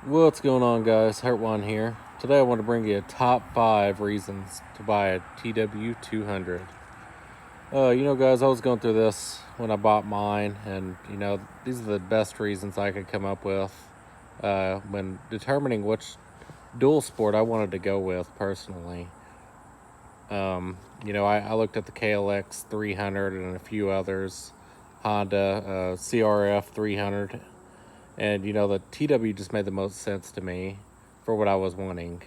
What's going on, guys? Hurt1 here. Today I want to bring you a top 5 reasons to buy a TW200. Guys, I was going through this when I bought mine, and these are the best reasons I could come up with when determining which dual sport I wanted to go with personally. I looked at the KLX 300 and a few others, Honda CRF 300. And the TW just made the most sense to me for what I was wanting.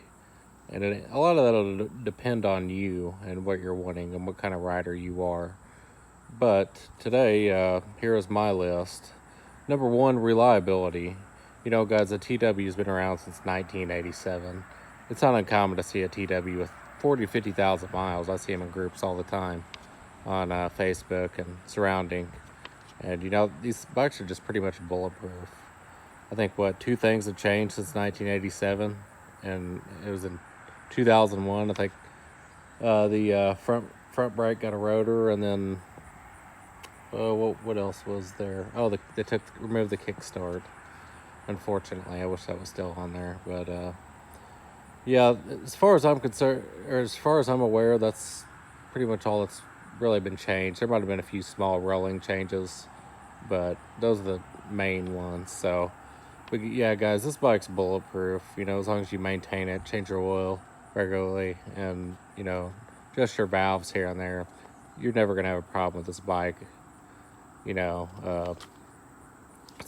And a lot of that will depend on you and what you're wanting and what kind of rider you are. But today, here is my list. Number 1, reliability. Guys, a TW has been around since 1987. It's not uncommon to see a TW with 40 to 50,000 miles. I see them in groups all the time on Facebook and surrounding. And these bikes are just pretty much bulletproof. I think two things have changed since 1987, and it was in 2001. I think the front brake got a rotor, and then what else was there? Oh, they removed the kickstart. Unfortunately, I wish that was still on there, but yeah. As far as I'm concerned, or as far as I'm aware, that's pretty much all that's really been changed. There might have been a few small rolling changes, but those are the main ones. So. But yeah, guys, this bike's bulletproof. As long as you maintain it, change your oil regularly, and just your valves here and there, you're never gonna have a problem with this bike. It's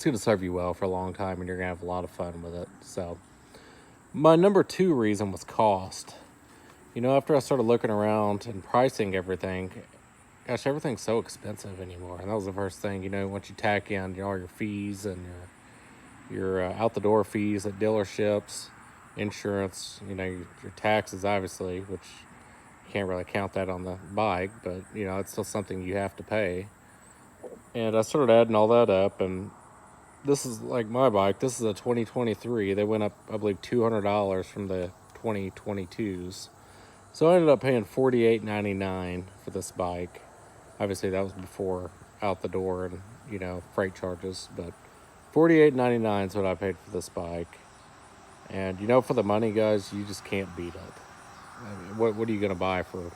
gonna serve you well for a long time, and you're gonna have a lot of fun with it. So, my number 2 reason was cost. After I started looking around and pricing everything, gosh, everything's so expensive anymore. And that was the first thing. Once you tack in all your fees and your out the door fees at dealerships, insurance, your taxes, obviously, which you can't really count that on the bike, but it's still something you have to pay. And I started adding all that up, and this is like my bike. This is a 2023. They went up, I believe, $200 from the 2022s. So I ended up paying $48.99 for this bike. Obviously, that was before out the door and freight charges, but $48.99 is what I paid for this bike. And for the money, guys, you just can't beat it. I mean, what are you going to buy for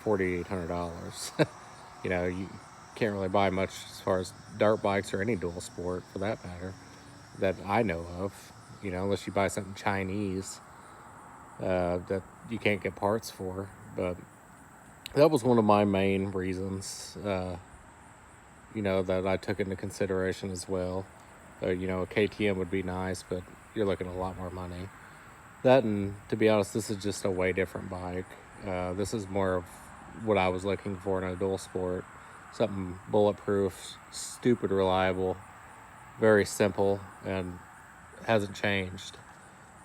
$4,800? You can't really buy much as far as dirt bikes or any dual sport for that matter that I know of. Unless you buy something Chinese that you can't get parts for. But that was one of my main reasons, that I took into consideration as well. A KTM would be nice, but you're looking at a lot more money. That, and to be honest, this is just a way different bike. This is more of what I was looking for in a dual sport. Something bulletproof, stupid reliable, very simple, and hasn't changed.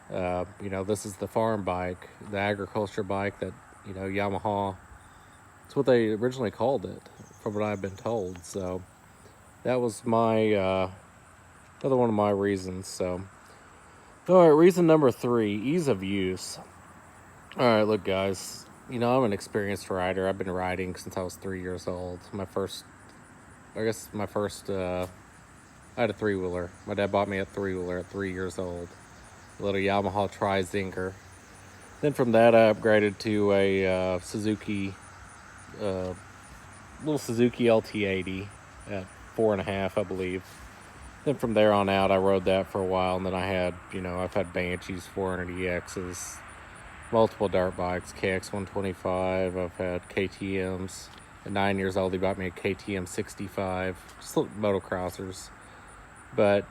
This is the farm bike, the agriculture bike that, Yamaha, it's what they originally called it, from what I've been told. So that was my another one of my reasons. So, all right, reason number 3: ease of use. All right, look, guys. I'm an experienced rider. I've been riding since I was 3 years old. I had a 3-wheeler. My dad bought me a 3-wheeler at 3 years old. A little Yamaha Tri-Zinger. Then from that, I upgraded to a little Suzuki LT80 at 4.5, I believe. Then from there on out, I rode that for a while, and then I've had Banshees, 400EXs, multiple dirt bikes, KX125. I've had KTMs. At 9 years old, he bought me a KTM 65, just little motocrossers. But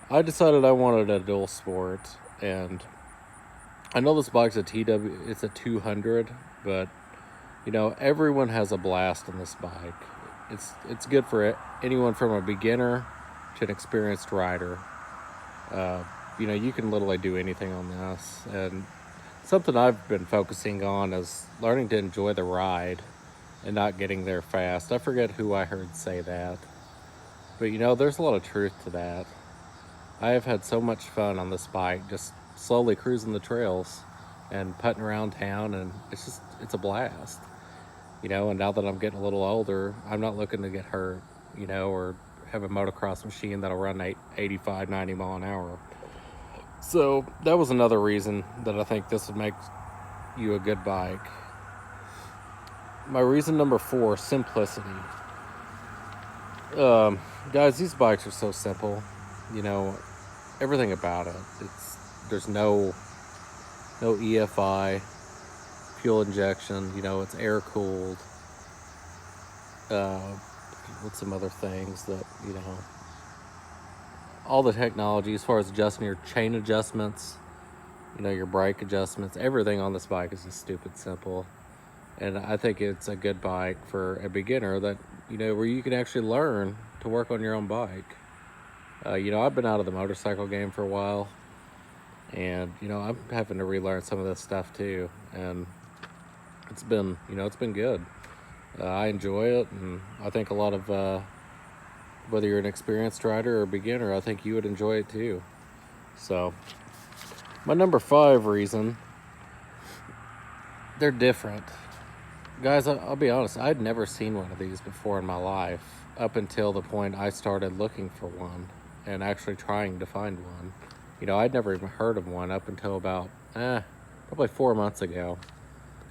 I decided I wanted a dual sport, and I know this bike's it's a 200, but everyone has a blast on this bike. It's good for anyone from a beginner to an experienced rider. You can literally do anything on this, and something I've been focusing on is learning to enjoy the ride and not getting there fast. I forget who I heard say that, but there's a lot of truth to that. I have had so much fun on this bike, just slowly cruising the trails and putting around town, and it's a blast. And now that I'm getting a little older, I'm not looking to get hurt, or have a motocross machine that'll run 85, 90 mile an hour. So that was another reason that I think this would make you a good bike. My reason number 4, simplicity. Um, Guys, these bikes are so simple. You know, everything about it. There's no EFI, fuel injection. You know, it's air cooled. Uh, with some other things that, all the technology as far as adjusting your chain adjustments, your brake adjustments, everything on this bike is just stupid simple. And I think it's a good bike for a beginner that, where you can actually learn to work on your own bike. I've been out of the motorcycle game for a while, and, I'm having to relearn some of this stuff too. And it's been good. I enjoy it, and I think a lot of, whether you're an experienced rider or a beginner, I think you would enjoy it too. So, my number 5 reason, they're different. Guys, I'll be honest, I'd never seen one of these before in my life up until the point I started looking for one and actually trying to find one. I'd never even heard of one up until about, probably 4 months ago.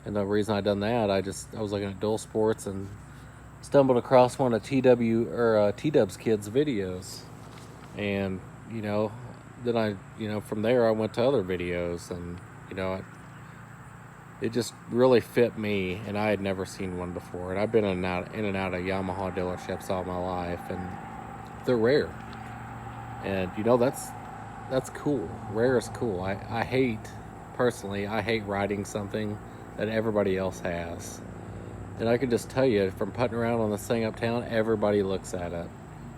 And the reason I done that, I was looking at Dual Sports and stumbled across one of T-Dub's kids' videos. And, then from there I went to other videos, and, it just really fit me, and I had never seen one before. And I've been in and out of Yamaha dealerships all my life, and they're rare. And that's cool. Rare is cool. I hate riding something that everybody else has. And I can just tell you, from putting around on this thing uptown, everybody looks at it.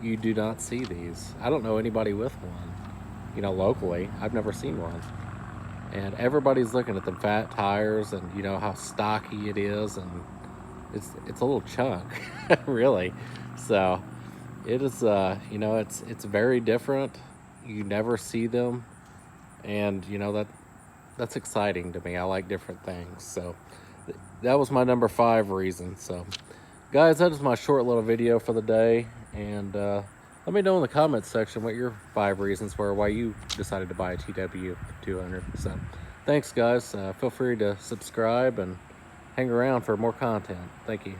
You do not see these. I don't know anybody with one. Locally, I've never seen one. And everybody's looking at the fat tires and, how stocky it is. And it's a little chunk, really. So it is, it's very different. You never see them. And, that's exciting to me. I like different things. So that was my number 5 reason. So, guys, that is my short little video for the day. And let me know in the comments section what your 5 reasons were why you decided to buy a TW200. So, thanks, guys. Feel free to subscribe and hang around for more content. Thank you.